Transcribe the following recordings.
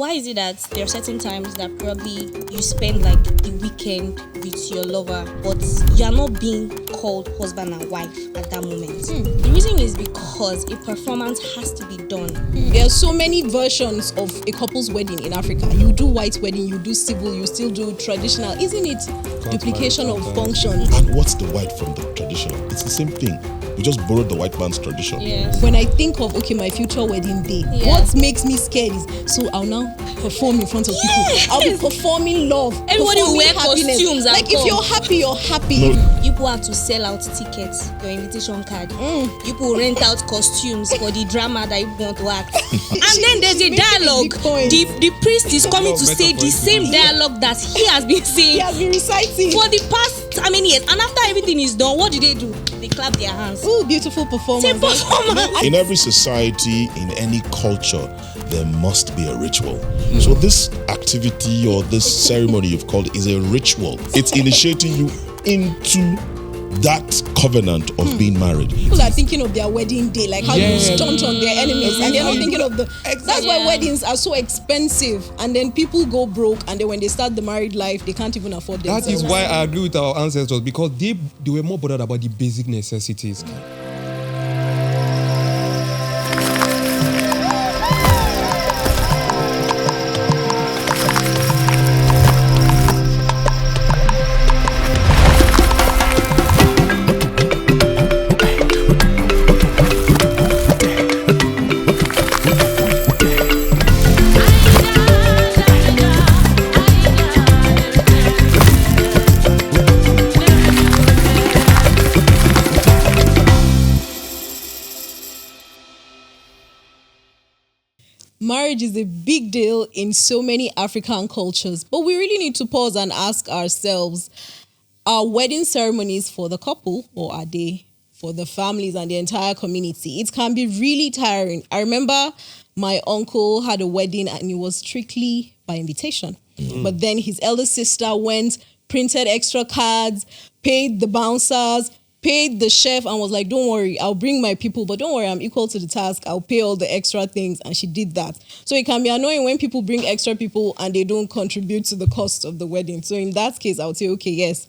Why is it that there are certain times that probably you spend like the weekend with your lover, but you're not being called husband and wife at that moment? The reason is because a performance has to be done. There are so many versions of a couple's wedding in Africa. You do white wedding, you do civil, you still do traditional. Isn't it duplication of function? And what's the white from the traditional? It's the same thing. We just borrowed the white man's tradition. Yes. When I think of, my future wedding day, what makes me scared is, so I'll now perform in front of people. I'll be performing love. Everybody will wear happiness. costumes and Like, if you're happy, you're happy. No. You people have to sell out tickets, your invitation card. You people rent out costumes for the drama that you want to act. And then there's a dialogue. The priest is coming to say the same dialogue that he has been saying. He has been reciting for the past how many years? And after everything is done, what do? They clap their hands. Ooh, beautiful performance. In every society, in any culture, there must be a ritual. So this activity or this ceremony you've called is a ritual. It's initiating you into that covenant of being married. People are thinking of their wedding day, like how you stunt on their enemies, and they're not thinking of the. That's why weddings are so expensive, and then people go broke, and then when they start the married life, they can't even afford themselves. That is why I agree with our ancestors, because they were more bothered about the basic necessities. Marriage is a big deal in so many African cultures, but we really need to pause and ask ourselves, are wedding ceremonies for the couple or are they for the families and the entire community? It can be really tiring. I remember my uncle had a wedding and it was strictly by invitation. But then his elder sister went, printed extra cards, paid the bouncers, paid the chef, and was like, don't worry, I'll bring my people, but don't worry, I'm equal to the task. I'll pay all the extra things. And she did that. So it can be annoying when people bring extra people and they don't contribute to the cost of the wedding. So in that case, I would say, okay, yes,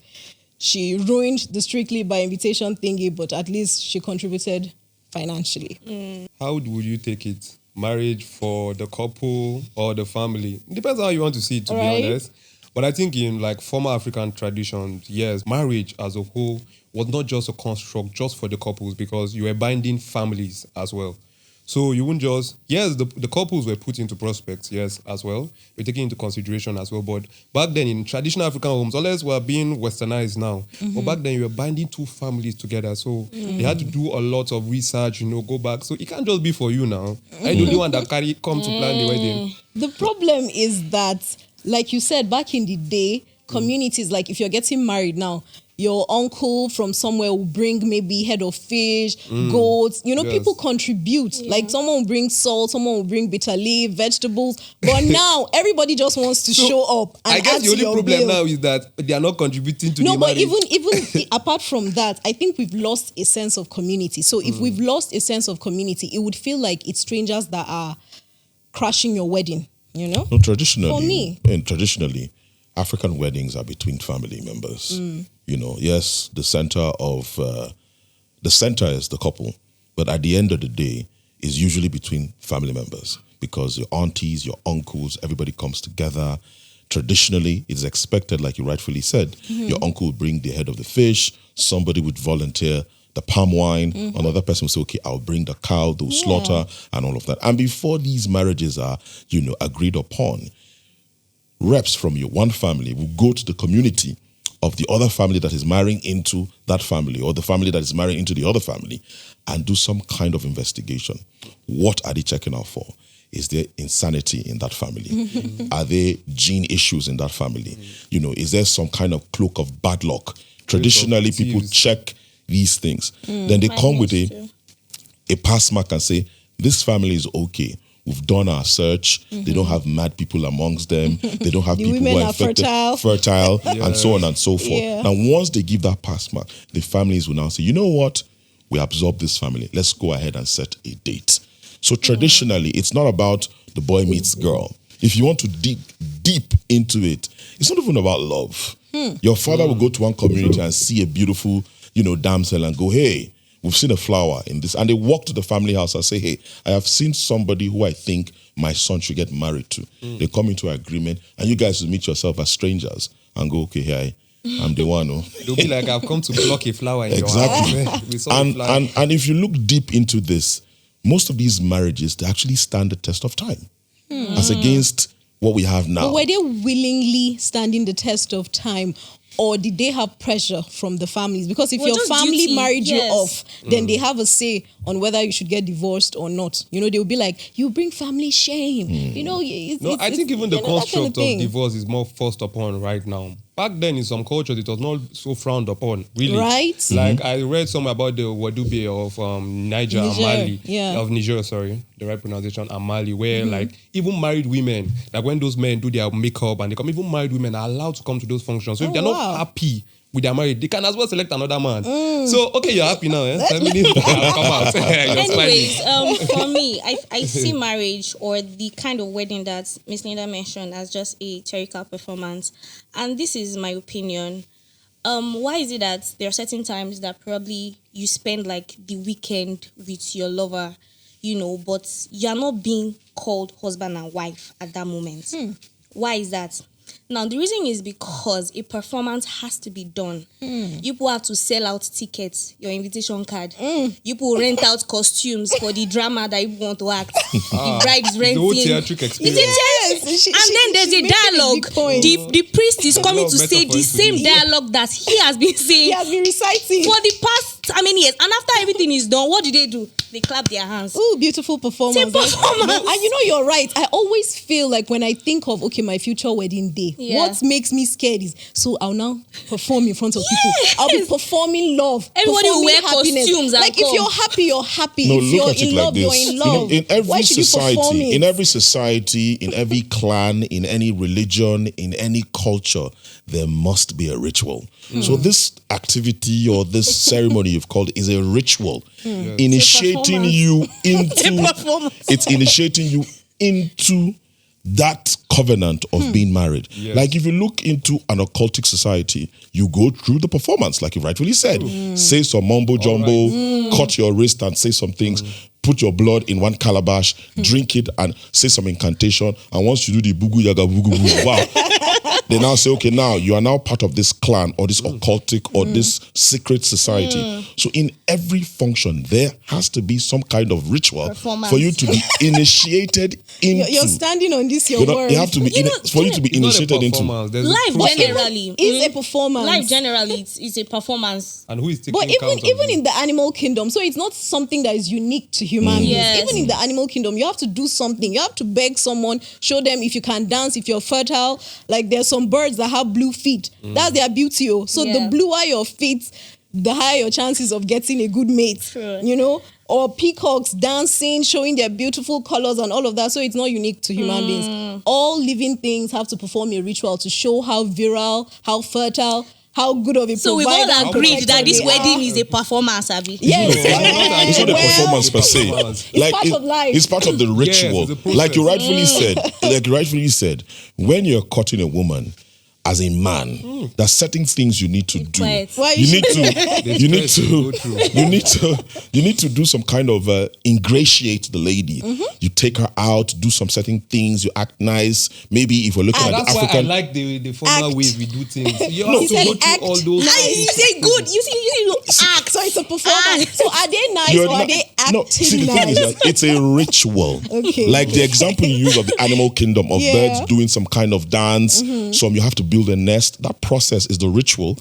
she ruined the strictly by invitation thingy, but at least she contributed financially. How would you take it? Marriage for the couple or the family? It depends how you want to see it, to be honest. But I think in like former African traditions, yes, marriage as a whole was not just a construct just for the couples, because you were binding families as well. So you wouldn't just, yes, the couples were put into prospects, yes, as well. We're taking into consideration as well. But back then in traditional African homes, unless we're being westernized now, but back then you were binding two families together. So they had to do a lot of research, go back. So it can't just be for you now. I'm the only one that come to plan the wedding. The problem is that, like you said, back in the day, communities, like if you're getting married now, your uncle from somewhere will bring maybe head of fish, goats. People contribute. Yeah. Like someone will bring salt, someone will bring bitter leaf, vegetables. But now everybody just wants to show up. And I guess the only problem bill. now is that they are not contributing to the marriage. No, but even apart from that, I think we've lost a sense of community. So if we've lost a sense of community, it would feel like it's strangers that are crashing your wedding. No, traditionally, for me, traditionally, African weddings are between family members. Yes, the center is the couple, but at the end of the day, it's usually between family members, because your aunties, your uncles, everybody comes together. Traditionally, it's expected, like you rightfully said, your uncle would bring the head of the fish, somebody would volunteer the palm wine, another person will say, okay, I'll bring the cow, they'll slaughter, and all of that. And before these marriages are, agreed upon, reps from your one family will go to the community of the other family that is marrying into that family, or the family that is marrying into the other family, and do some kind of investigation. What are they checking out for? Is there insanity in that family? Are there gene issues in that family? Is there some kind of cloak of bad luck? Traditionally, people check these things. Then they come with a pass mark and say, this family is okay. We've done our search. They don't have mad people amongst them. They don't have people who are infected, fertile, and so on and so forth. Yeah. Now, once they give that pass mark, the families will now say, you know what? We absorb this family. Let's go ahead and set a date. So traditionally, it's not about the boy meets girl. if you want to dig deep into it, it's not even about love. Your father will go to one community and see a beautiful, damsel and go, hey, we've seen a flower in this. And they walk to the family house and say, hey, I have seen somebody who I think my son should get married to. They come into an agreement and you guys will meet yourself as strangers and go, okay, here I'm the one. They'll be like, I've come to pluck a flower in exactly. your house. We saw a flower. And if you look deep into this, most of these marriages, they actually stand the test of time as against what we have now. But were they willingly standing the test of time, or did they have pressure from the families? Because if your family married you off, then they have a say on whether you should get divorced or not. They'll be like, you bring family shame. I think even the construct of divorce is more forced upon right now. Back then, in some cultures, it was not so frowned upon, really. Right? Like, I read somewhere about the Wadube of Niger, Mali. Yeah. Of Niger, sorry. The right pronunciation, Amali, where, like, even married women, like, when those men do their makeup and they come, even married women are allowed to come to those functions. So if they're not happy with their marriage, they can as well select another man. So, okay, you're happy now, 7 minutes, come out. Anyways, for me, I see marriage or the kind of wedding that Miss Linda mentioned as just a theatrical performance. And this is my opinion. Why is it that there are certain times that probably you spend like the weekend with your lover, but you're not being called husband and wife at that moment? Why is that? Now, the reason is because a performance has to be done. You people have to sell out tickets, your invitation card. You people rent out costumes for the drama that you want to act. The bride is renting. The whole theatrical experience. And then there's a dialogue. The priest is coming to say the same dialogue that he has been saying. He has been reciting. For the past how many years? And after everything is done, what do? They clap their hands. Ooh, beautiful performance. Same performance. And you're right. I always feel like when I think of, my future wedding day, what makes me scared is, so I'll now perform in front of people. I'll be performing love. Everybody will wear costumes. Like, if you're happy, you're happy. No, if look you're at it in like love, this. you're in love. In every society, in every clan, in any religion, in any culture, there must be a ritual. So this activity or this ceremony you've called is a ritual, initiating you into. It's initiating you into that covenant of being married. Like, if you look into an occultic society, you go through the performance, like you rightfully said. Say some mumbo jumbo, cut your wrist and say some things, put your blood in one calabash, drink it and say some incantation. And once you do the bugu yaga bugu bugu, wow. They now say, okay, now you are now part of this clan or this occultic or this secret society. So in every function, there has to be some kind of ritual for you to be initiated into. You're standing on this, your word. You have to be for you to be initiated into. Life generally is a performance. Life generally is a performance. And who is taking But even in the animal kingdom, so it's not something that is unique to human beings. Yes. Even in the animal kingdom, you have to do something. You have to beg someone, show them if you can dance, if you're fertile. Like, there's some birds that have blue feet. That's their beauty. So the bluer your feet, the higher your chances of getting a good mate. True. Or peacocks dancing, showing their beautiful colors and all of that. So it's not unique to human beings. All living things have to perform a ritual to show how virile, how fertile, how good of a So we've provider all agreed that this wedding is is a performance, Abi. Yes. It's not a performance per se. It's part of life. It's part of the ritual. Yes, like you rightfully said, when you're cutting a woman, as a man, there's certain things you need to do. You need to do some kind of ingratiate the lady. You take her out, do some certain things. You act nice. Maybe if we're looking at the that's African, why I like the formal ways we do things. You No, have to go through all those. Now you say good. You see, act. So it's a performance. So are they nice or are they acting no, see, the thing is nice? that it's a ritual. Okay. Like the example you use of the animal kingdom of birds doing some kind of dance. Some you have to build a nest. That process is the ritual. /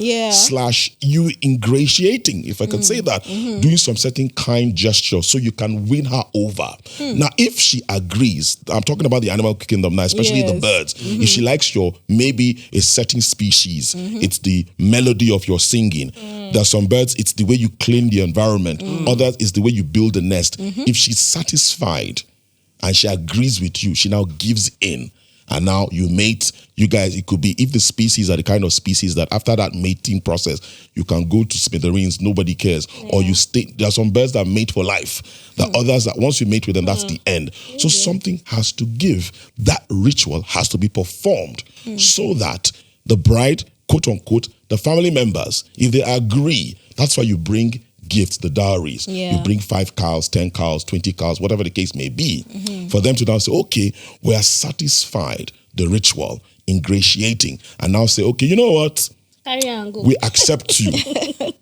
you ingratiating, if I could say that, doing some certain kind gesture so you can win her over. Now, if she agrees, I'm talking about the animal kingdom now, especially the birds. If she likes your maybe a certain species, it's the melody of your singing. There are some birds, it's the way you clean the environment. Others, it's the way you build the nest. If she's satisfied and she agrees with you, she now gives in. And now you mate, you guys, it could be if the species are the kind of species that after that mating process, you can go to smithereens, nobody cares. Or you stay, there are some birds that mate for life. The others that once you mate with them, that's the end. So something has to give. That ritual has to be performed so that the bride, quote unquote, the family members, if they agree, that's why you bring gifts, the dowries. Yeah. You bring 5 cows, 10 cows, 20 cows, whatever the case may be, for them to now say, okay, we are satisfied the ritual, ingratiating, and now say, okay, you know what? Carry on, go. We accept you.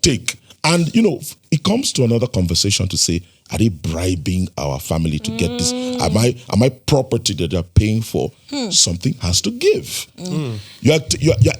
Take. And, it comes to another conversation to say, are they bribing our family to get this? Am I property that they're paying for? Something has to give. You're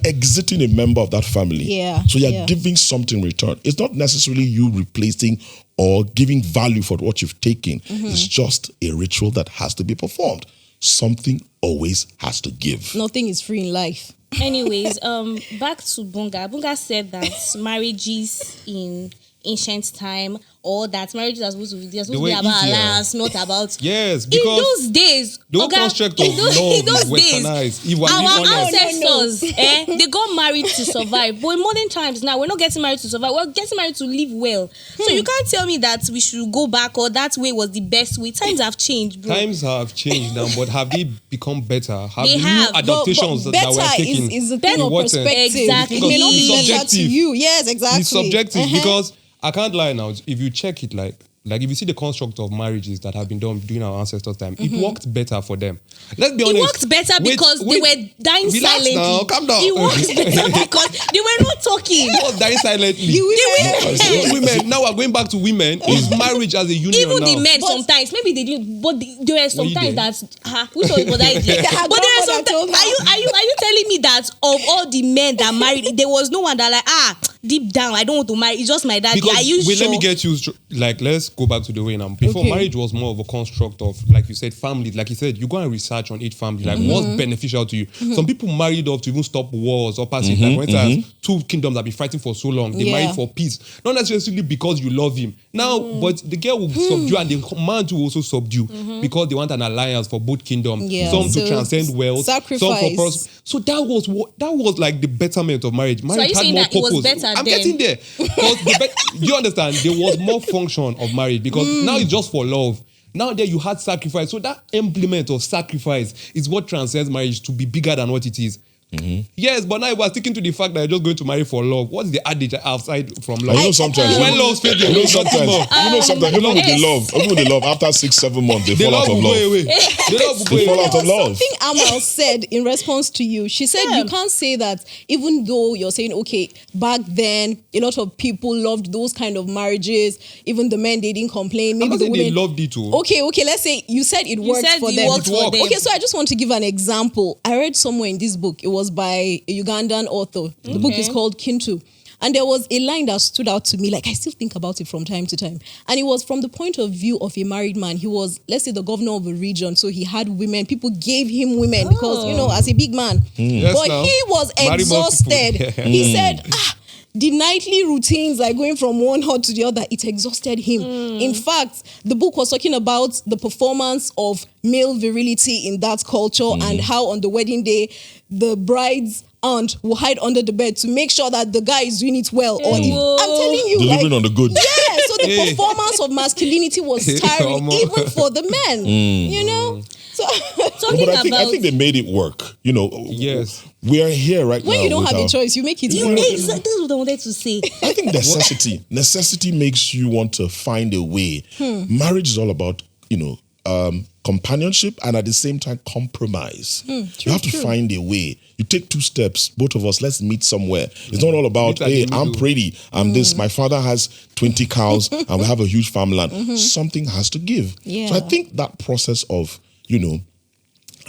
exiting a member of that family. Yeah. So you're giving something in return. It's not necessarily you replacing or giving value for what you've taken. It's just a ritual that has to be performed. Something always has to give. Nothing is free in life. Anyways, back to Bunga. Bunga said that marriages in ancient time, or that marriages are supposed to be about alliance, not about. Yes, in because those days, the whole construct of love is westernized. If we're being our honest. ancestors, they got married to survive. But in modern times now, we're not getting married to survive. We're getting married to live well. So you can't tell me that we should go back or that way was the best way. Times have changed, bro. Times have changed now, but have they become better? Have They new have. adaptations But that we're better taking? is a thing in of what sense? perspective. Exactly. It may not be It's better to subjective. you. Yes, exactly. It's subjective because I can't lie now. If you check it, like if you see the construct of marriages that have been done during our ancestors' time, it worked better for them. Let's be honest. It worked better because they were dying relax silently. now, calm down. It worked better because they were not talking. They were dying silently. Women. Now we're going back to women. Is marriage as a union Even now? the men sometimes, maybe they didn't, but there were sometimes that which one was I there? But there were sometimes. Are you telling me that of all the men that married, there was no one that deep down I don't want to marry? It's just my daddy. Because Are you sure? let me get you let's go back to the way now. Before, marriage was more of a construct of, like you said, family. Like you said, you go and research on each family, like what's beneficial to you. Some people married off to even stop wars or passing. Like for instance, 2 kingdoms that been fighting for so long, they married for peace, not necessarily because you love him. Now, but the girl will subdue and the man too also subdue because they want an alliance for both kingdoms. Yeah. Some So to transcend wealth, sacrifice. some for so that was like the betterment of marriage. are Marriage you had saying more that it was purpose. better I'm then? getting there. Do you understand? There was more function of marriage because now it's just for love. Now there you had sacrifice. So that implement of sacrifice is what transcends marriage to be bigger than what it is. Yes, but now we're sticking to the fact that you're just going to marry for love. What's the adage outside from love? Sometimes when love's fading, sometimes even with the love, after 6-7 months, they fall out of love. Go away. The love will go They fall away. out of love. Something Amal said in response to you. She said you can't say that even though you're saying, okay, back then, a lot of people loved those kind of marriages. Even the men, they didn't complain. Maybe I'm not the saying women. they loved it too. Okay, let's say you said it worked said for it them. worked for them. Okay, so I just want to give an example. I read somewhere in this book, it was by a Ugandan author. The book is called Kintu. And there was a line that stood out to me, like I still think about it from time to time. And it was from the point of view of a married man. He was, let's say, the governor of a region. So he had women. People gave him women because, as a big man. Yes, but now. he was Marry more exhausted. people. He said, the nightly routines, like going from one hut to the other, it exhausted him. In fact, the book was talking about the performance of male virility in that culture and how on the wedding day, the bride's aunt will hide under the bed to make sure that the guy is doing it well. Or if, I'm telling you, Delivering on the goods. yeah, so the performance of masculinity was tiring even for the men, So Talking But I about think they made it work. Yes. We are here right now. when you don't with have a our- choice, you make it you work. this is what I wanted to say. I think necessity makes you want to find a way. Marriage is all about, companionship and at the same time compromise. You have to find a way. You take 2 steps, both of us, let's meet somewhere. It's not all about, Meet at the hey, I'm middle. pretty, I'm this, my father has 20 cows and we have a huge farmland. Something has to give. Yeah. So I think that process of,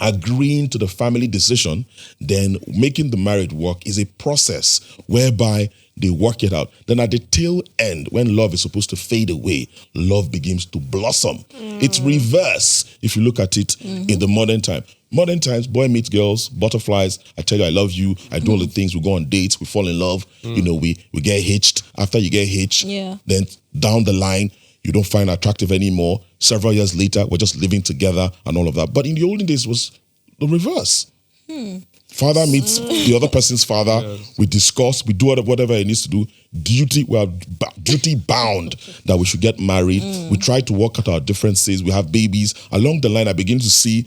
agreeing to the family decision, then making the marriage work is a process whereby they work it out. Then at the tail end, when love is supposed to fade away, love begins to blossom. It's reverse if you look at it in the modern time. Modern times, boy meets girls, butterflies. I tell you I love you. I do all the things. We go on dates. We fall in love. We get hitched. After you get hitched, then down the line, you don't find her attractive anymore. Several years later, we're just living together and all of that. But in the olden days, it was the reverse. Father meets the other person's father. Yes. We discuss. We do whatever he needs to do. We are duty bound that we should get married. We try to work out our differences. We have babies. Along the line, I begin to see,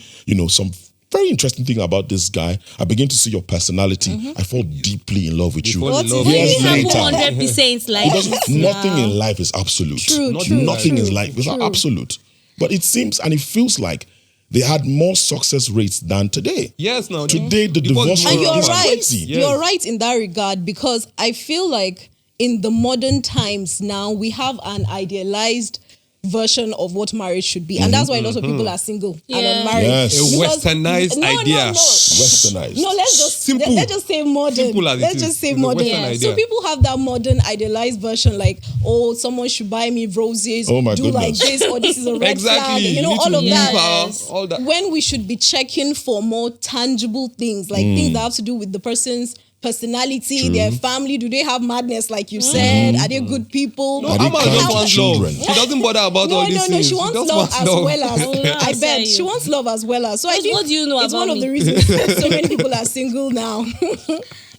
some very interesting thing about this guy. I begin to see your personality. I fall deeply in love with you. Years later, 100% like nothing in life is absolute. Nothing in life is absolute. But it seems and it feels like they had more success rates than today. Yes, now today the divorce rate is crazy. Yes. You're right in that regard, because I feel like in the modern times now we have an idealized version of what marriage should be, and that's why a lot of people are single and unmarried. Yes. A westernized idea. Westernized. No, let's just say modern. Let's just say modern. So people have that modern idealized version, like, oh, someone should buy me roses, oh my do goodness. like this, or this is a red flag. All of that. All that. When we should be checking for more tangible things, like things that have to do with the person's personality, their family. Do they have madness, like you said? Are they good people? No, Amma just wants love. She doesn't bother about all these things. She wants love as well as I bet she wants love as well as. So I think what do you know it's about one of the reasons so many people are single now.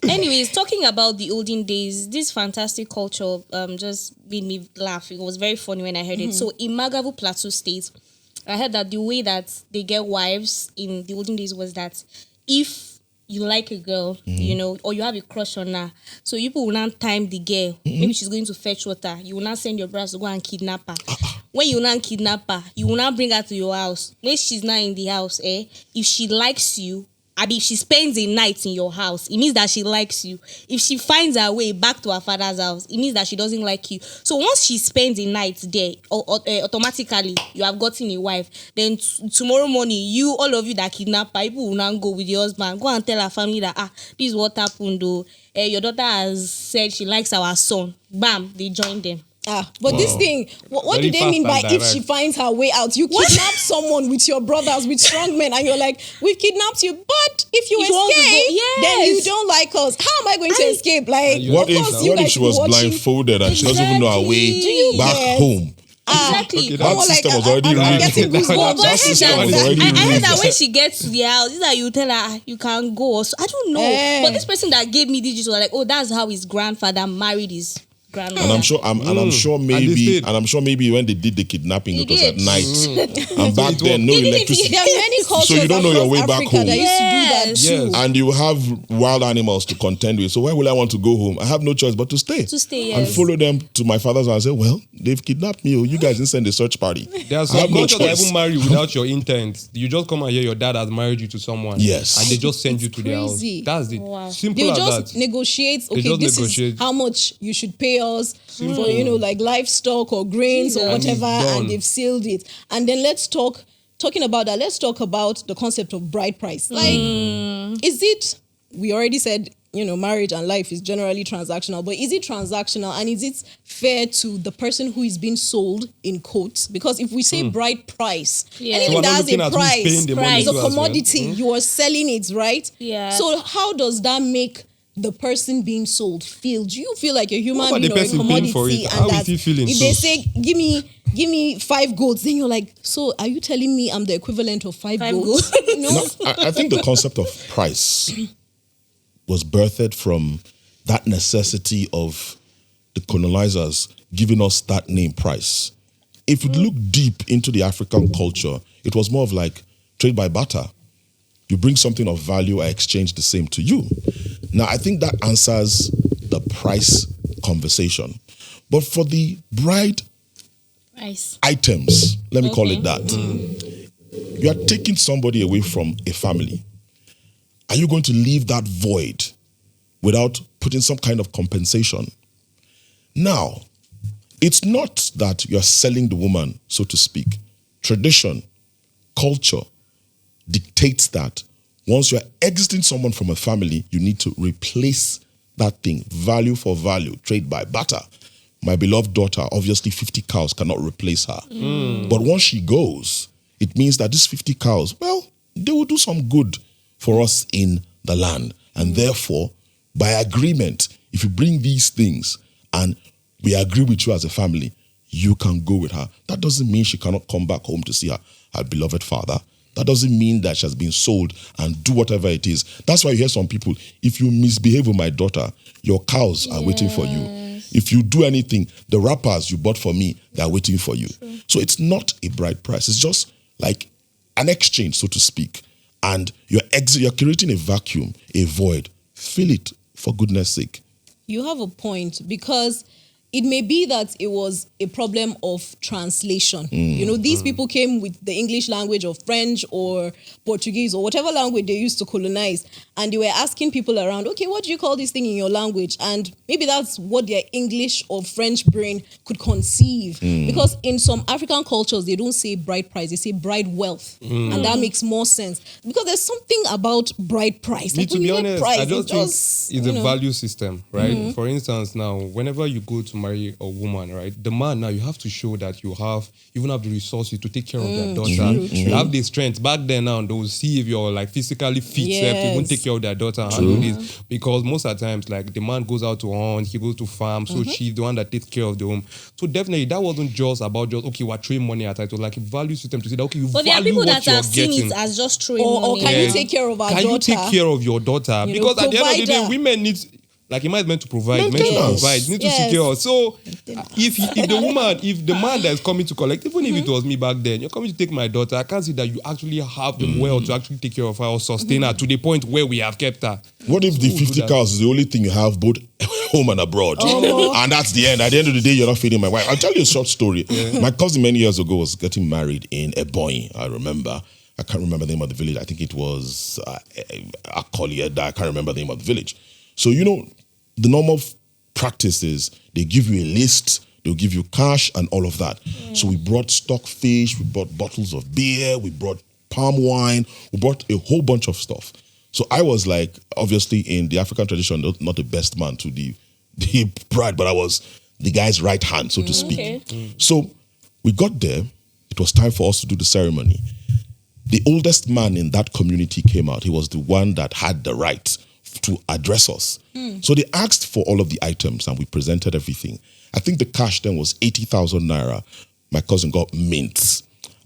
Anyways, talking about the olden days, this fantastic culture just made me laugh. It was very funny when I heard it. So in Magavu Plateau State, I heard that the way that they get wives in the olden days was that if you like a girl, or you have a crush on her, so you will not time the girl. Maybe she's going to fetch water. You will not send your brothers to go and kidnap her. When you will not kidnap her, you will not bring her to your house. When she's not in the house, if she likes you, if she spends a night in your house, it means that she likes you. If she finds her way back to her father's house, it means that she doesn't like you. So once she spends a night there, automatically you have gotten a wife. Then tomorrow morning, all of you that kidnap her, people will now go with your husband, go and tell her family that this is what happened though. Your daughter has said she likes our son. Bam, they join them. But this thing, what do they mean by if she finds her way out? You kidnap someone with your brothers, with strong men, and you're like, we've kidnapped you, but if you escape, then you don't like us. How am I going to escape? Like, what if she was blindfolded and she doesn't even know her way back home? Exactly. That system was already rigged. I heard that when she gets to the house, is that you tell her you can go. So I don't know. But this person that gave me this was like, oh, that's how his grandfather married his grandmother. And I'm sure maybe when they did the kidnapping, it was at night. And back then, no electricity. There are many cultures, so you don't know your way back home. That used to do that too. And you have wild animals to contend with. So why will I want to go home? I have no choice but to stay. And follow them to my father's house and say, well, they've kidnapped me. You guys didn't send a search party. There are some cultures that even marry without your intent. You just come and hear your dad has married you to someone. Yes. And they just send you to their house. That's it. Simple as that. They'll just negotiate. Okay, this is how much you should pay us for, like livestock or grains or whatever, and they've sealed it. And then talking about that, let's talk about the concept of bride price. Like, is it, we already said, marriage and life is generally transactional, but is it transactional and is it fair to the person who is being sold, in quotes? Because if we say bride price, anything that has a price, it's a commodity, you are selling it, right? Yeah. So how does that make the person being sold feel? Do you feel like a human being or a commodity? And that if they say, give me 5 goats, then you're like, so are you telling me I'm the equivalent of 5 goats? No, I think the concept of price was birthed from that necessity of the colonizers giving us that name price. If you look deep into the African culture, it was more of like trade by barter. You bring something of value, I exchange the same to you. Now, I think that answers the price conversation. But for the bride items, let me call it that, you are taking somebody away from a family. Are you going to leave that void without putting some kind of compensation? Now, it's not that you're selling the woman, so to speak. Tradition, culture, dictates that once you're exiting someone from a family, you need to replace that thing, value for value, trade by barter. My beloved daughter, obviously 50 cows cannot replace her. But once she goes, it means that these 50 cows, well, they will do some good for us in the land. And therefore, by agreement, if you bring these things and we agree with you as a family, you can go with her. That doesn't mean she cannot come back home to see her beloved father. That doesn't mean that she has been sold and do whatever it is. That's why you hear some people, if you misbehave with my daughter, your cows are waiting for you. If you do anything, the wrappers you bought for me, they are waiting for you. So it's not a bride price. It's just like an exchange, so to speak. And you're creating a vacuum, a void. Fill it, for goodness sake. You have a point, because it may be that it was a problem of translation. These people came with the English language or French or Portuguese or whatever language they used to colonize, and they were asking people around, okay, what do you call this thing in your language? And maybe that's what their English or French brain could conceive. Because in some African cultures, they don't say bride price, they say bride wealth. And that makes more sense. Because there's something about bride price. Me, Like, to when be you hear honest, price, I just think it's a know. value system, right? For instance, now, whenever you go to marry a woman, right, the man now, you have to show that you even have the resources to take care of their daughter. You have the strength. Back then now, they will see if you're like physically fit, to even take care of their daughter and handle this. Because most of the times, like, the man goes out to hunt, he goes to farm, so she's the one that takes care of the home. So definitely, that wasn't just about okay, we're throwing money at it. It was like a value system to say that, okay, you But there are value people what that you're have seen getting. it as just throwing Or money. can you take care of our daughter? Can you take care of your daughter? You know, Because at the end of the day, provider. women need, like, a man is meant to provide, meant to Maintenance. provide, need to Yes. secure. So if the man that is coming to collect, even if it was me back then, you're coming to take my daughter, I can't see that you actually have the wealth to actually take care of her or sustain her to the point where we have kept her. What if the Who would do 50 that? cows is the only thing you have both home and abroad? And that's the end. At the end of the day, you're not feeding my wife. I'll tell you a short story. My cousin many years ago was getting married in Ebonyi, I remember. I can't remember the name of the village. I think it was Akolieda. I can't remember the name of the village. So, the normal practice is they give you a list, they'll give you cash and all of that. So we brought stockfish, we brought bottles of beer, we brought palm wine, we brought a whole bunch of stuff. So I was like, obviously in the African tradition, not the best man to the bride, but I was the guy's right hand, so to speak. Okay. So we got there. It was time for us to do the ceremony. The oldest man in that community came out. He was the one that had the right to address us. So they asked for all of the items and we presented everything. I think the cash then was 80,000 naira. My cousin got mints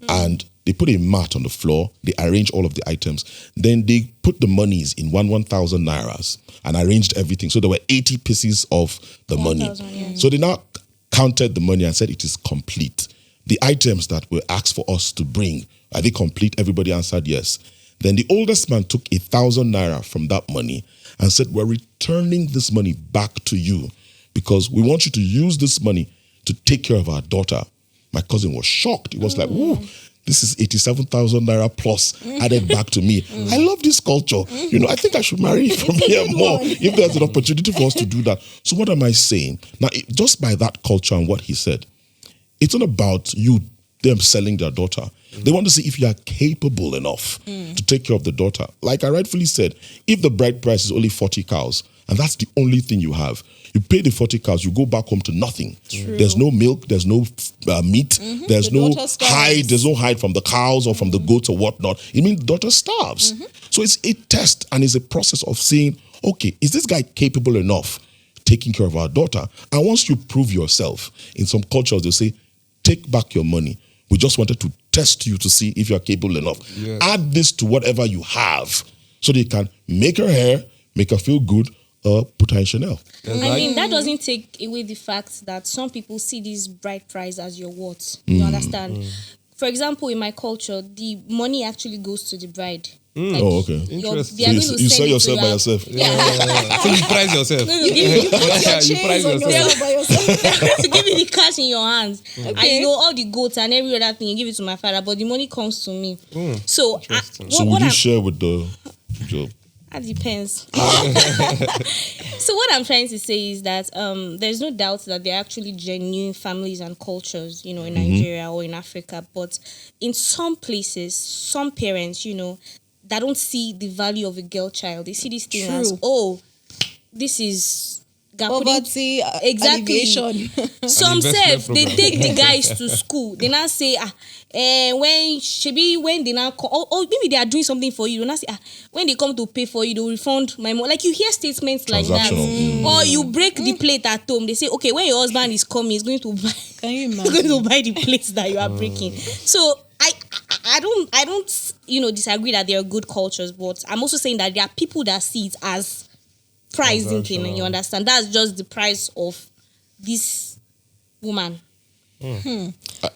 and they put a mat on the floor. They arranged all of the items. Then they put the monies in 1,000 nairas and arranged everything. So there were 80 pieces of the money. So they now counted the money and said it is complete. The items that were asked for us to bring, are they complete? Everybody answered yes. Then the oldest man took 1,000 naira from that money and said, we're returning this money back to you because we want you to use this money to take care of our daughter. My cousin was shocked. He was like, whoa, this is 87,000 naira plus added back to me. I love this culture. I think I should marry from here more if there's an opportunity for us to do that. So what am I saying? Now, just by that culture and what he said, it's not about them selling their daughter. They want to see if you are capable enough to take care of the daughter. Like I rightfully said, if the bride price is only 40 cows, and that's the only thing you have, you pay the 40 cows, you go back home to nothing. There's no milk, there's no meat, there's no hide, there's no hide from the cows or from the goats or whatnot. It means the daughter starves. So it's a test and it's a process of saying, okay, is this guy capable enough taking care of our daughter? And once you prove yourself, in some cultures they'll say, take back your money. We just wanted to test you to see if you're capable enough. Yes. Add this to whatever you have so that you can make her hair, make her feel good, put her in Chanel. I mean, that doesn't take away the fact that some people see this bride price as your worth. You understand? For example, in my culture, the money actually goes to the bride. Like, okay. Interesting. So you sell yourself by yourself. Yeah. So you price yourself. You price yourself. by yourself. to give you the cash in your hands. And all the goats and every other thing, you give it to my father, but the money comes to me. So, so would you share with the job? That depends. So what I'm trying to say is that there's no doubt that there are actually genuine families and cultures, in Nigeria or in Africa. But in some places, some parents, that don't see the value of a girl child. They see this thing as, this is poverty, exactly. Some self they take the guys to school. They now say, when they now call, or maybe they are doing something for you. They now say, when they come to pay for you, they'll refund my money. Like you hear statements like that, or you break the plate at home. They say, okay, when your husband is coming, he's going to buy. Can you imagine? He's going to buy the plates that you are breaking. So I don't, disagree that there are good cultures, but I'm also saying that there are people that see it as pricing thing, and you understand that's just the price of this woman.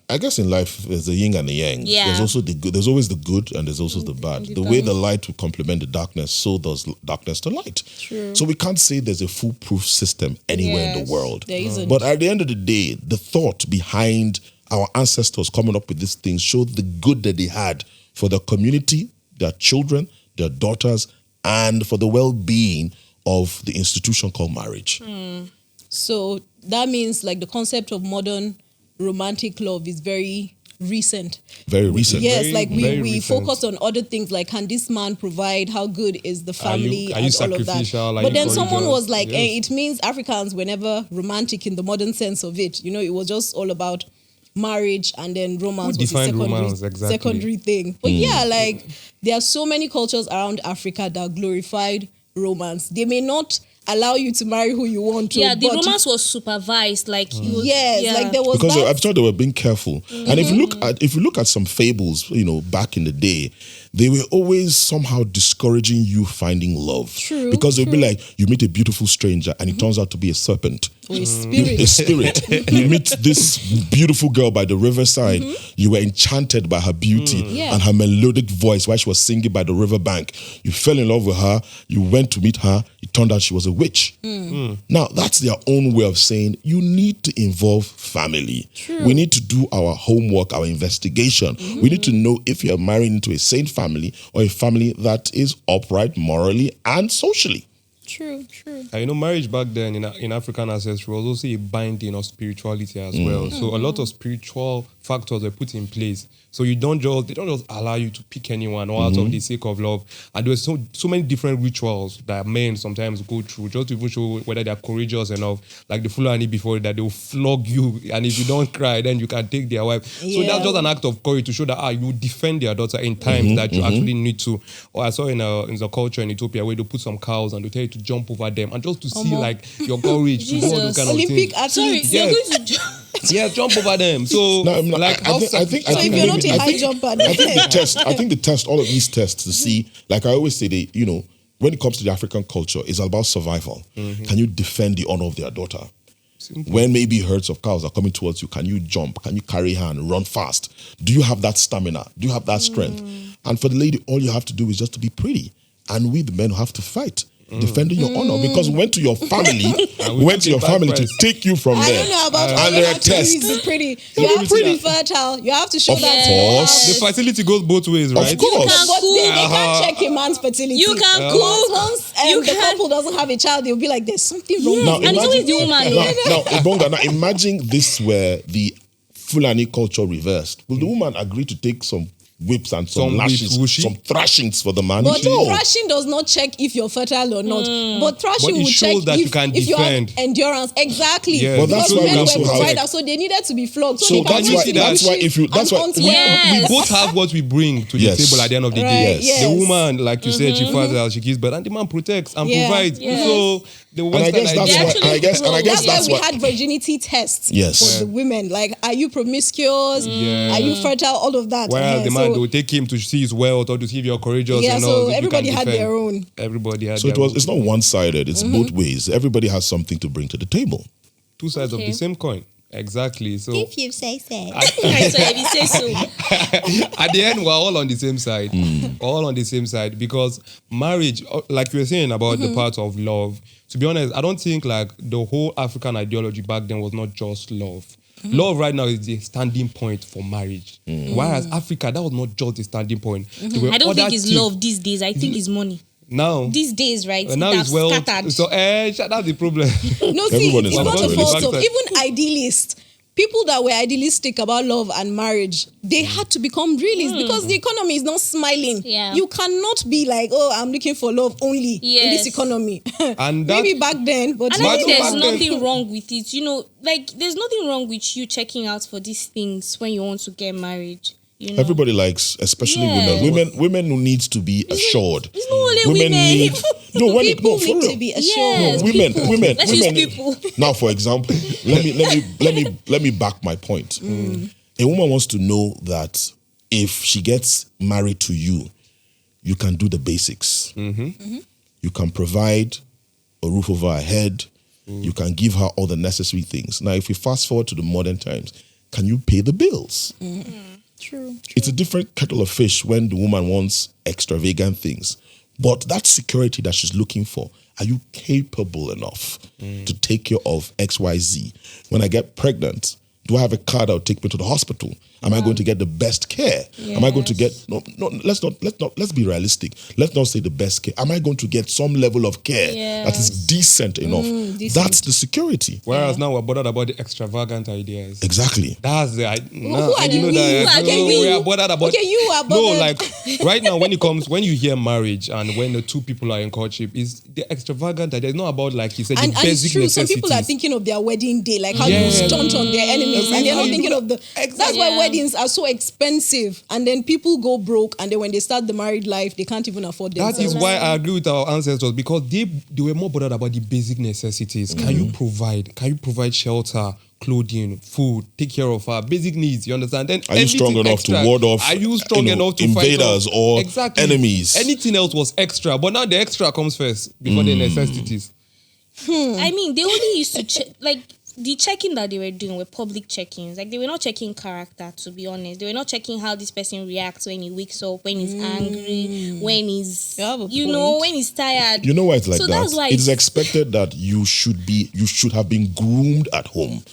I guess in life there's the yin and the yang. Yeah. There's also the good. There's always the good and there's also the bad. The way the light will complement the darkness, so does darkness to light. True. So we can't say there's a foolproof system anywhere in the world. There isn't. But at the end of the day, the thought behind our ancestors coming up with these things showed the good that they had for the community, their children, their daughters, and for the well-being of the institution called marriage. So that means like the concept of modern romantic love is very recent. Very recent. Yes, like very we recent. focus on other things like, can this man provide? How good is the family? are you and all of that. sacrificial? Are But you then someone courageous? was like, Yes. it means Africans were never romantic in the modern sense of it. It was just all about marriage, and then romance Who was a defined secondary, romance, exactly? secondary thing. But yeah, like there are so many cultures around Africa that glorified romance. They may not allow you to marry who you want to. Yeah, the but romance was supervised. Like, it was, yes, like there was Because that. I'm sure they were being careful. And if you look at some fables, back in the day, they were always somehow discouraging you finding love. True, Because they'll be like, you meet a beautiful stranger and it turns out to be a serpent. Or a spirit. A spirit. You meet this beautiful girl by the riverside. You were enchanted by her beauty Yeah. and her melodic voice while she was singing by the riverbank. You fell in love with her. You went to meet her. It turned out she was a witch. Now, that's their own way of saying you need to involve family. We need to do our homework, our investigation. We need to know if you're marrying into a sane family or a family that is upright morally and socially. True. And marriage back then in African ancestry was also a binding of spirituality as well. So a lot of spiritual factors were put in place. So they don't just allow you to pick anyone or out of the sake of love. And there's so many different rituals that men sometimes go through just to even show whether they're courageous enough. Like the Fulani before that, they'll flog you, and if you don't cry, then you can take their wife. So Yeah. that's just an act of courage to show that you defend their daughter in times that you actually need to. Or I saw in the culture in Ethiopia where they put some cows and they tell you to jump over them, and just to see like your courage to do all those kind of Olympic things. sorry, athletes. they're Yes. going to Yeah, jump over them. So No, how I think So if you're not a I high think- jumper, I think the test. I think the test. All of these tests to see, like I always say, when it comes to the African culture, it's about survival. Can you defend the honor of their daughter? When maybe herds of cows are coming towards you, can you jump? Can you carry her and run fast? Do you have that stamina? Do you have that strength? And for the lady, all you have to do is just to be pretty. And we, the men, have to fight. Defending your honor, because we went to your family, to take you from I there. don't know about all and you there are have to do is tests. be pretty. You have to be fertile. You have to show Of that. course. the fertility goes both ways, right? Of course. But they can't check a man's fertility. You can Once You the can- couple doesn't have a child, they'll be like, there's something wrong. Now, with and it's it. always the woman. Now, Ibonga, now imagine this were the Fulani culture reversed. Will the woman agree to take some whips and some Some lashes, whips, will she? some thrashings for the man? But No. thrashing does not check if you're fertile or not. But thrashing But it will check shows that if, you can if you have defend. endurance. Exactly. Yes. Well, Because that's why men we were also have- providers, so they needed to be flogged. So, So they can that's do why- the that's why pushing if you- that's and why- until we- now. Yes. We both have what we bring to the Yes. table at the end of the Right, day. yes. The woman, like you said, she fights, she gives birth, and the man protects and Yeah. provides. Yes. So the And I Western guess that's idea. why. actually I guess That's that's why we why. had virginity tests Yes. for the women. Like, are you promiscuous? Are you fertile? All of that. Whereas the So- man, they will take him to see his wealth or to see if you're courageous. Yeah, and so all, if you everybody can had defend. their own. Everybody had So their own. it's not one-sided. It's both ways. Everybody has something to bring to the table. Two sides of Okay. the same coin. Exactly. So you say so. Right, so if you say so. at the end, we're all on the same side. We're all on the same side because marriage, like you were saying about the part of love, to be honest, I don't think like the whole African ideology back then was not just love. Love right now is the standing point for marriage. Whereas Africa, that was not just the standing point. There were I don't other think it's things. love these days. I think it's money. Now, These days, right? now it it's has well. scattered. So, that's the problem. No, see, Everyone it's is not a naturally. fault of Backside. even idealists. People that were idealistic about love and marriage, they had to become realists because the economy is not smiling. Yeah. You cannot be like, oh, I'm looking for love only in this Yes. economy. And that- maybe back then, but And I think Back there's then- nothing wrong with it. There's nothing wrong with you checking out for these things when you want to get married. Everybody likes, especially Yeah. women who needs to be assured. It's not only women. people for need real. to be assured. Yes. women. Let's use people. Now, for example, let me back my point. A woman wants to know that if she gets married to you, you can do the basics. You can provide a roof over her head. You can give her all the necessary things. Now, if we fast forward to the modern times, can you pay the bills? True. It's a different kettle of fish when the woman wants extravagant things. But that security that she's looking for, are you capable enough to take care of XYZ? When I get pregnant, do I have a car that will take me to the hospital? Am I going to get the best care? Am I going to get let's be realistic. Let's not say the best care. Am I going to get some level of care that is decent enough? That's the security. Whereas now we're bothered about the extravagant ideas. Exactly. That's the we are bothered about. Okay, you are No, bothered. like right now when you hear marriage and when the two people are in courtship, is the extravagant idea. It's not about, like you said, And the it's basic true. necessities. Some people are thinking of their wedding day, like how you stunt on their enemies, and they're not thinking of the. That's why weddings are so expensive, and then people go broke, and then when they start the married life, they can't even afford themselves. That is why I agree with our ancestors, because they were more bothered about the basic necessities. Can you provide? Can you provide shelter, clothing, food, take care of our basic needs? You understand? Then Are you strong everything enough extra, to ward off Are you strong enough to invaders fight or exactly. enemies? Anything else was extra, but now the extra comes first before the necessities. I mean, they only used to check, like, the checking that they were doing were public check-ins. Like, they were not checking character, to be honest. They were not checking how this person reacts when he wakes up, when he's angry, when he's, when he's tired. You know why it's like so that? That's why it's expected that you should have been groomed at home.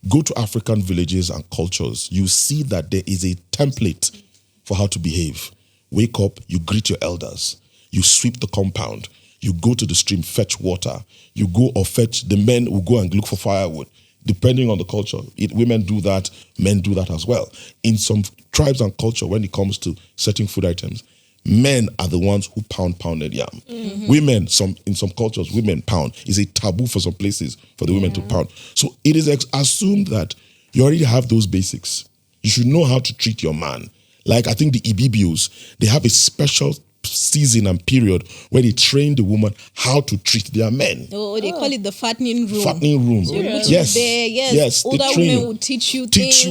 Go to African villages and cultures. You see that there is a template for how to behave. Wake up, you greet your elders. You sweep the compound. You go to the stream, fetch water. You go or fetch, the men will go and look for firewood. Depending on the culture, women do that, men do that as well. In some tribes and culture, when it comes to certain food items, men are the ones who pounded yam. Women, in some cultures, women pound. It's a taboo for some places for the women to pound. So it is assumed that you already have those basics. You should know how to treat your man. Like, I think the Ibibios, they have a special season and period where they train the woman how to treat their men. Oh, they call it the fattening room. Fattening room. Yes. There, Yes. Older women will teach you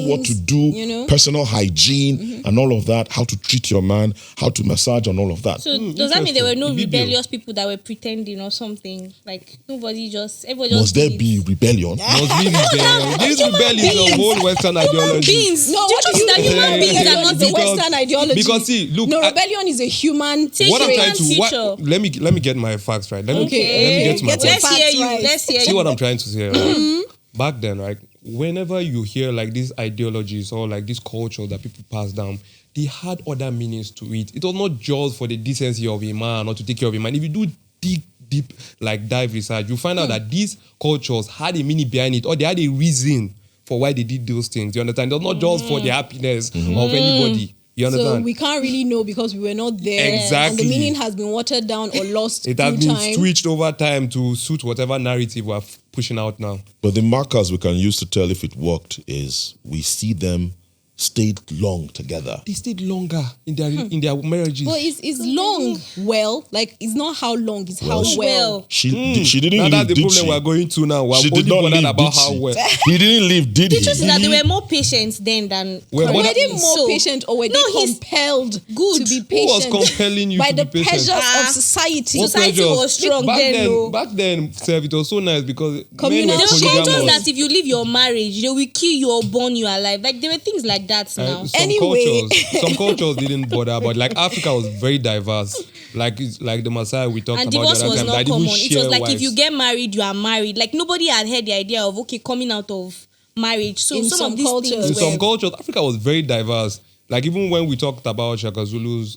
what to do, personal hygiene and all of that, how to treat your man, how to massage and all of that. So does that mean there were no rebellious people that were pretending or something? Like, everybody just Must there be rebellion? Must be rebellion. This rebellion is a whole Western ideology. beings. No, Do you trust that human beings are not the Western ideology? Because see, look, rebellion is a human. What I'm trying teacher. let me get my facts right. Let me get to my Get your point. facts Let's hear you. right. Let's hear See you. what I'm trying to say, right? Back then, right? Whenever you hear like these ideologies or like this culture that people pass down, they had other meanings to it. It was not just for the decency of a man or to take care of a man. If you do deep like dive research, you find out that these cultures had a meaning behind it, or they had a reason for why they did those things. You understand? It was not just for the happiness of anybody. You understand? So we can't really know because we were not there. Exactly. And the meaning has been watered down or lost It has been time. switched over time to suit whatever narrative we're pushing out now. But the markers we can use to tell if it worked is we see them stayed long together. They stayed longer in their marriages. But it's long. Well, like it's not how long, it's how well. She didn't Now leave, that's the did problem she? we're going to now. We're She only did not bothered leave, about did how she? well. He didn't leave, did The he? truth is that they were more patient then than Were Were But- they more So- patient or were they he's compelled to be good. patient? Who was compelling you by to the be patient? pressures of society? What Society pressures? was strong then, though. Back then, Seth, it was so nice because Communal men were There were Polygamous. cultures polygamous. that if you leave your marriage, they will kill you or burn you alive. Like, there were things like that now. Some cultures didn't bother, but like Africa was very diverse. Like the Maasai we talked And about divorce the other was time, not that even common. It was share like wives. if you get married, you are married. Like, nobody had heard the idea of, coming out of marriage. So In some some of these cultures. things in were... some cultures, Africa was very diverse. Like even when we talked about Shaka Zulu's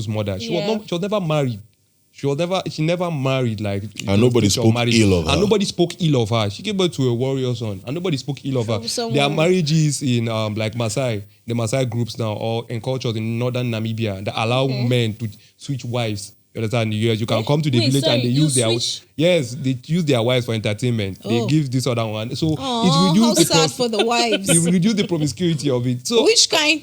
mother, she was never married. She never married, like, And nobody spoke ill of her. And nobody spoke ill of her. She gave birth to a warrior son, and nobody spoke ill of her. There are marriages in like Maasai, the Maasai groups now, or in cultures in northern Namibia that allow men to switch wives. You understand? You can come to the village and they use they use their wives for entertainment. They give this other one. So Oh, it how reduces sad for the wives. it reduce the promiscuity of it. So Which kind?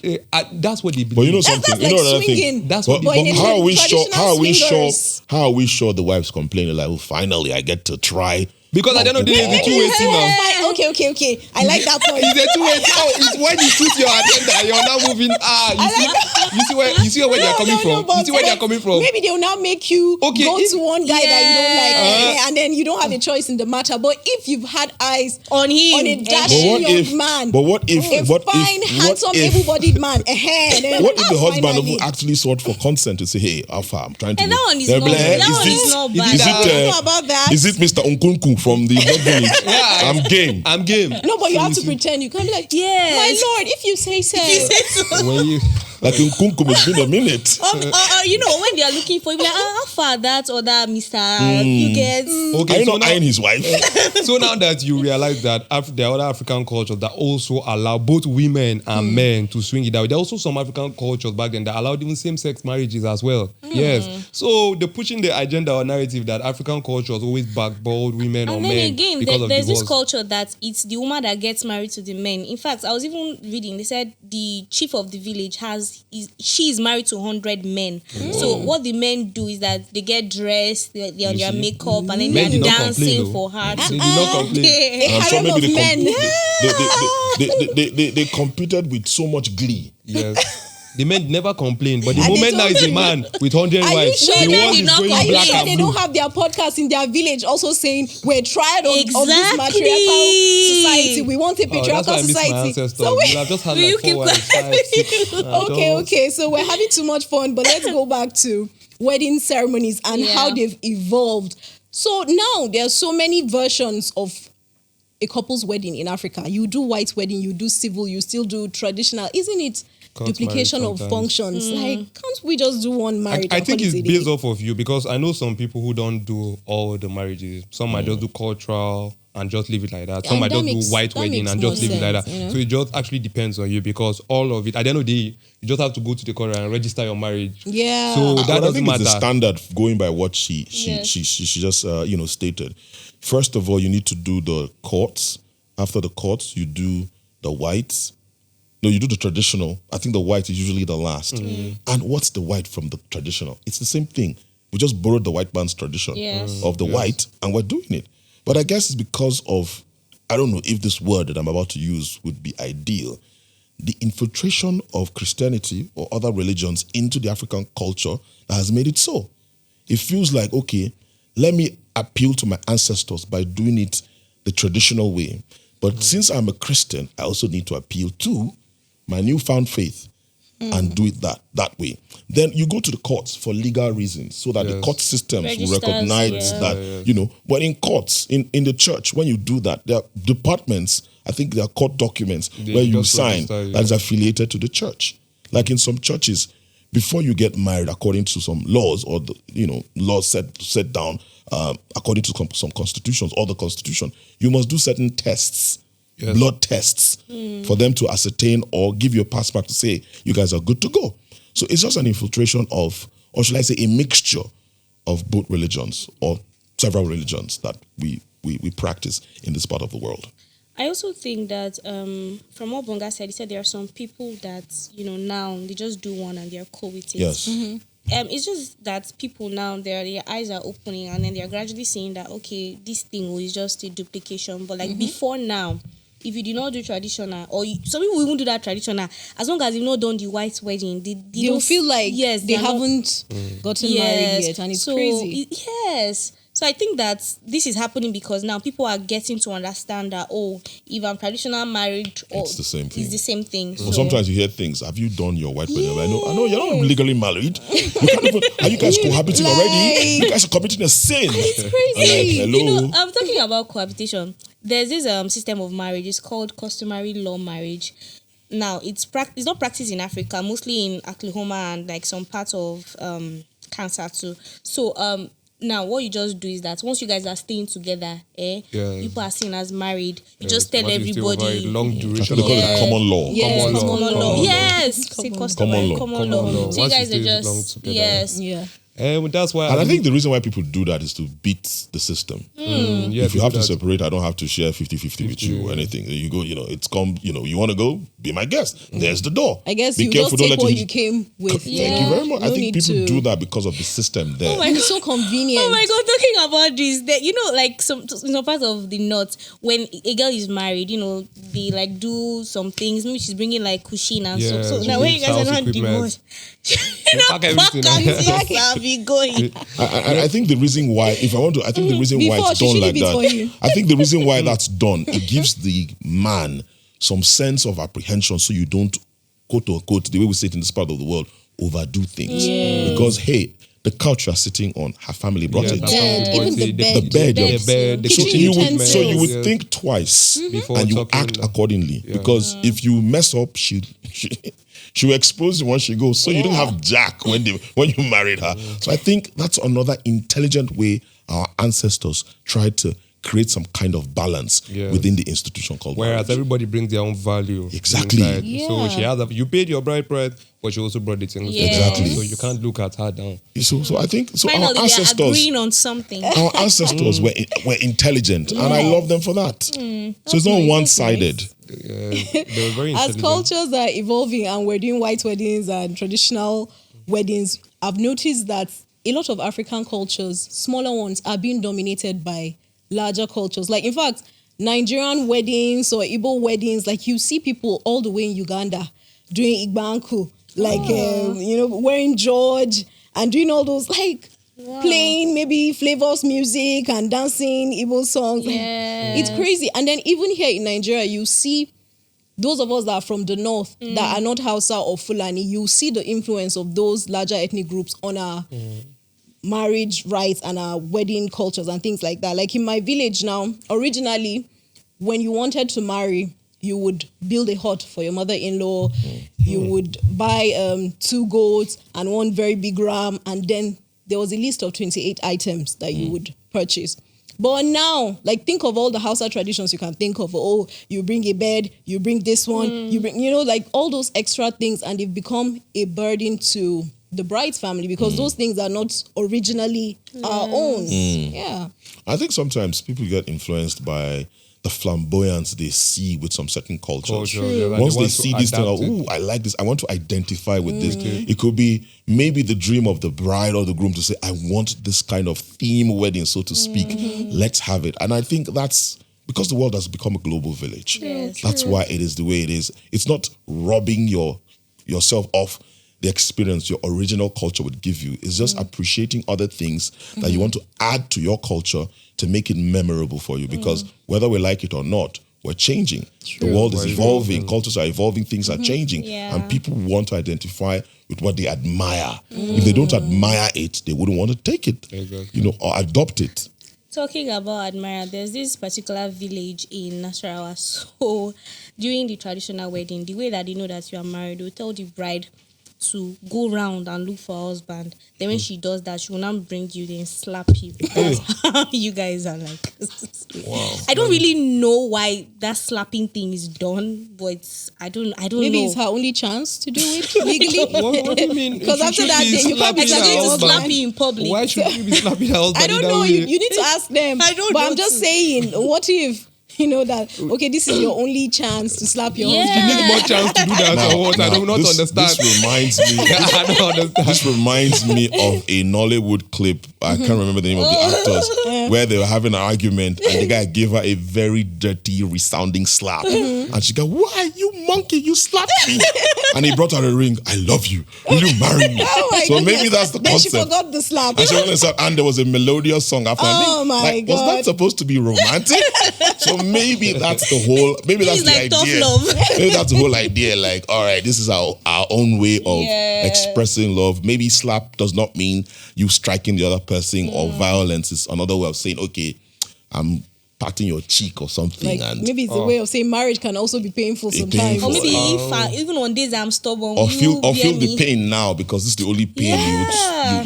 that's what they believe. But you know That's something? like you know another swinging. thing? That's But, what but they how are we sure? traditional swingers. How are we sure the wives complaining like, oh, finally I get to try Because at the end of the day, it's a two-way thing now. Fine. Okay. I like that point. It's a two-way thing. Oh, it's when you shoot your agenda, you're now moving. You see where they're coming from. You see where they're coming from. Maybe they'll now make you go to one guy that you don't like, and then you don't have a choice in the matter. But if you've had eyes on him, on a dashing young man, handsome, able-bodied man, what if the husband actually sought for consent to say, "Hey, Alpha, I'm trying to." And that one is not bad. Is it Mr. Unkunku from the village? I'm game. No, but you have to pretend. You can't be like, yes, my lord, if you say so. When you like Unkunku, it's been a minute. When they are looking for you, like, how far that or that, Mr. You get. Okay, are you not eyeing his wife? So now that you realize that there are other African cultures that also allow both women and men to swing it out. There are also some African cultures back then that allowed even same-sex marriages as well. Yes. So they're pushing the agenda or narrative that African cultures always backball women or men. And then again, there's this culture that it's the woman that gets married to the men. In fact, I was even reading, they said the chief of the village she is married to 100 men. So what the men do is that they get dressed, they're on their makeup, and then they're dancing for her. They did not complain. A harem of men. They competed with so much glee. Yes. The men never complain, but the moment now is a man with 100 wives, the world is going black and they blue. don't have their podcast in their village also saying we're tired of this matriarchal society. We want a patriarchal society. So we have just had like 4 wives, 5, 6. Okay. So we're having too much fun, but let's go back to wedding ceremonies and how they've evolved. So now there are so many versions of a couple's wedding in Africa. You do white wedding, you do civil, you still do traditional. Isn't it duplication of functions? Like, can't we just do one marriage? I think it's based off of you, because I know some people who don't do all the marriages. Some might just do cultural and just leave it like that. Some might just do white wedding and just leave it like that. You know? So it just actually depends on you, because all of it, at the end of the day, you just have to go to the court and register your marriage. Yeah. So that doesn't matter. It's the standard going by what she just stated. First of all, you need to do the courts. After the courts, you do the whites. No, you do the traditional. I think the white is usually the last. And what's the white from the traditional? It's the same thing. We just borrowed the white man's tradition of the white, and we're doing it. But I guess it's because of, I don't know if this word that I'm about to use would be ideal, the infiltration of Christianity or other religions into the African culture that has made it so. It feels like, okay, let me appeal to my ancestors by doing it the traditional way. But since I'm a Christian, I also need to appeal to my newfound faith and do it that way. Then you go to the courts for legal reasons, so that the court systems will recognize that, but in courts, in the church, when you do that, there are departments, I think there are court documents where you sign that is affiliated to the church. Like in some churches, before you get married, according to some laws or laws set down according to some constitutions or the constitution, you must do certain tests. Blood tests for them to ascertain or give you a passport to say you guys are good to go. So it's just an infiltration of, or should I say, a mixture of both religions or several religions that we practice in this part of the world. I also think that from what Bonga said, he said there are some people that, now they just do one and they're cool with it. Yes. It's just that people now, their eyes are opening, and then they're gradually seeing that, okay, this thing is just a duplication. But before now, if you did not do traditional, or some people won't do that traditional, as long as you've not done the white wedding, they don't feel like they haven't gotten married yet, and it's crazy. So I think that this is happening because now people are getting to understand that, if I'm traditional married, it's the same thing. It's the same thing. Well, sometimes you hear things. Have you done your white wedding? I know you're not legally married. Are you guys cohabiting already? You guys are committing a sin. It's crazy. Like, hello. I'm talking about cohabitation. There's this system of marriage. It's called customary law marriage. Now, it's not practiced in Africa, mostly in Oklahoma and like some parts of Kansas too. So, now, what you just do is that once you guys are staying together, people are seen as married. You just tell everybody. Long duration. They call it common law. Yes, common law. Yes, common law. So you guys are just That's why. And I think the reason why people do that is to beat the system. Yeah, If you have to that. separate, I don't have to share 50-50 with you or anything. You go, it's come, you want to go, be my guest. There's the door. I guess be you careful, just don't take let what him- you came with. Thank you very much. I No think need people to- do that because of the system there. Oh my And it's so convenient. Oh my god, talking about this, that like some part of the north, when a girl is married, they like do some things. Maybe she's bringing like cushion and Yeah, stuff. So she now when you brings guys are house not equipment. divorced, pack everything. I'll be going. I think the reason why, I think the reason why Before, it's she done should like leave it for you. that, I think the reason why that's done, it gives the man some sense of apprehension so you don't, quote unquote, the way we say it in this part of the world, overdo things. Because, hey, the couch you're sitting on, her family brought it. that's Yeah, how even we the say bed. The bed, the bed, the So kitchen you utensils. would think twice Before and you talking, act like- accordingly. Because if you mess up, she'll expose you once she goes. So you didn't have Jack when you married her. So I think that's another intelligent way our ancestors tried to create some kind of balance Yes. within the institution called Whereas marriage. everybody brings their own value. Exactly. inside. So Yeah. you paid your bride price, but she also brought the things. Yes. Exactly. So you can't look at her down. So I think our Finally, they're ancestors agreeing on something. our ancestors were intelligent, and I love them for that. So it's not nice, one-sided. They were very As intelligent. cultures are evolving and we're doing white weddings and traditional weddings, I've noticed that a lot of African cultures, smaller ones, are being dominated by larger cultures. Like, in fact, Nigerian weddings or Igbo weddings, like you see people all the way in Uganda doing Igbanku, like, wearing George and doing all those, like, playing maybe flavors music and dancing Igbo songs. Like, it's crazy. And then even here in Nigeria, you see those of us that are from the north that are not Hausa or Fulani, you see the influence of those larger ethnic groups on our marriage rights and our wedding cultures and things like that. Like in my village now, originally, when you wanted to marry, you would build a hut for your mother-in-law. You would buy 2 goats and 1 very big ram, and then there was a list of 28 items that you would purchase. But now, like, think of all the Hausa traditions you can think of. Oh, you bring a bed, you bring this one, you bring, like all those extra things, and they've become a burden to the bride's family because those things are not originally our own. Yeah. I think sometimes people get influenced by the flamboyance they see with some certain cultures. Culture, yeah, like Once they they want see to this thing, adapt like, it. I like this, I want to identify with this. It could be maybe the dream of the bride or the groom to say, I want this kind of theme wedding, so to speak. Let's have it. And I think that's because the world has become a global village. Yes. That's why it is the way it is. It's not robbing yourself of the experience your original culture would give you. It's just appreciating other things that you want to add to your culture to make it memorable for you. Because whether we like it or not, we're changing. The world is evolving. Cultures are evolving. Things are changing. Yeah. And people want to identify with what they admire. If they don't admire it, they wouldn't want to take it, Exactly. or adopt it. Talking about admire, there's this particular village in Nasarawa. So during the traditional wedding, the way that they know that you are married, they'll tell the bride to go round and look for a husband. Then when she does that, she will now bring you, then slap you. That's how you guys are like. Wow. I don't really know why that slapping thing is done, but I don't Maybe know. it's her only chance to do it legally. What do you mean? Because She after should that be day, you can't be slapping Exactly, her to husband. slap you in public. Why should you be slapping her husband? I don't in that know. way? You need to ask them. I don't But know I'm just too. saying, what if, that, okay, this is your only chance to slap your Yeah. husband? You need more chance to do that or what? I do not understand. This reminds me. I don't understand. This reminds me of a Nollywood clip. I can't remember the name of the actors, where they were having an argument and the guy gave her a very dirty, resounding slap. And she go, "Why, you monkey, you slapped me?" And he brought her a ring. "I love you. Will you marry me?" Oh my So goodness. maybe that's the Then she concept. forgot the slap. And she went and said, and there was a melodious song after. Oh my Was that God. supposed to be romantic? So maybe that's the whole. Maybe that's It's the like tough idea. love. Maybe that's the whole idea. Like, all right, this is our own way of expressing love. Maybe slap does not mean you striking the other person or violence. It's another way of saying, okay, I'm patting your cheek or something, Like, and maybe it's a way of saying marriage can also be painful Be sometimes. painful. Or maybe if even on days I'm stubborn, or will feel you bear the me? pain now because this is the only pain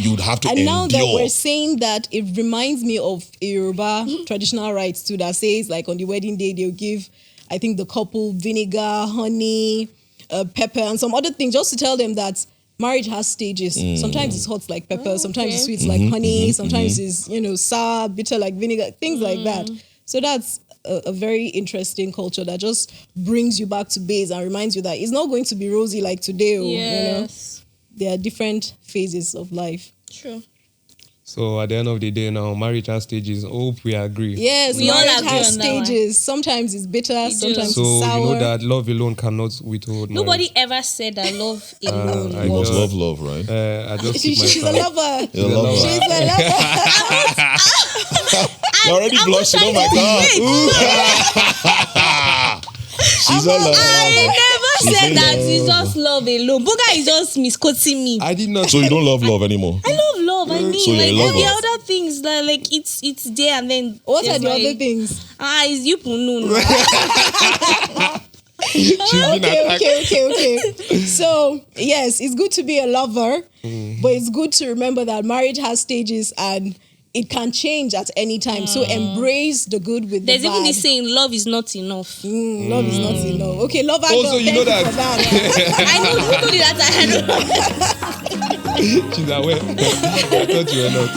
you'd have to And endure. now that we're saying that, it reminds me of a Yoruba traditional rites too that says, like, on the wedding day, they'll give, I think, the couple vinegar, honey, pepper, and some other things just to tell them that marriage has stages. Sometimes it's hot like pepper, sometimes it's sweet like honey, sometimes it's, sour, bitter like vinegar, things like that. So that's a very interesting culture that just brings you back to base and reminds you that it's not going to be rosy like today. Yes. There are different phases of life. True. So at the end of the day now, marriage has stages. Hope we agree. Yes, We all marriage agree has on that one. stages. Sometimes it's bitter, sometimes So it's sour. you know that love alone cannot withhold Nobody marriage. ever said that love alone I You must was. love, right? I just keep my She's a stance. lover. You're a lover. She's a lover. You're already blushing. Oh my God. She's a lover. I never She's said in that love. it's just love alone. Boga is just misquoting me. I did not. So you don't love anymore? I love love. I mean, So you're a like all lover. the other things that like it's there and then. What there's are the like, other things? It's you no. She's been attacked. Okay. So, yes, it's good to be a lover, but it's good to remember that marriage has stages and it can change at any time. So embrace the good with There's the bad. even this saying, love is not enough. Love is not enough. Okay, lover Also, girl, you thank know you that- for that. I know who told you that. I know. She's aware. I thought you were not.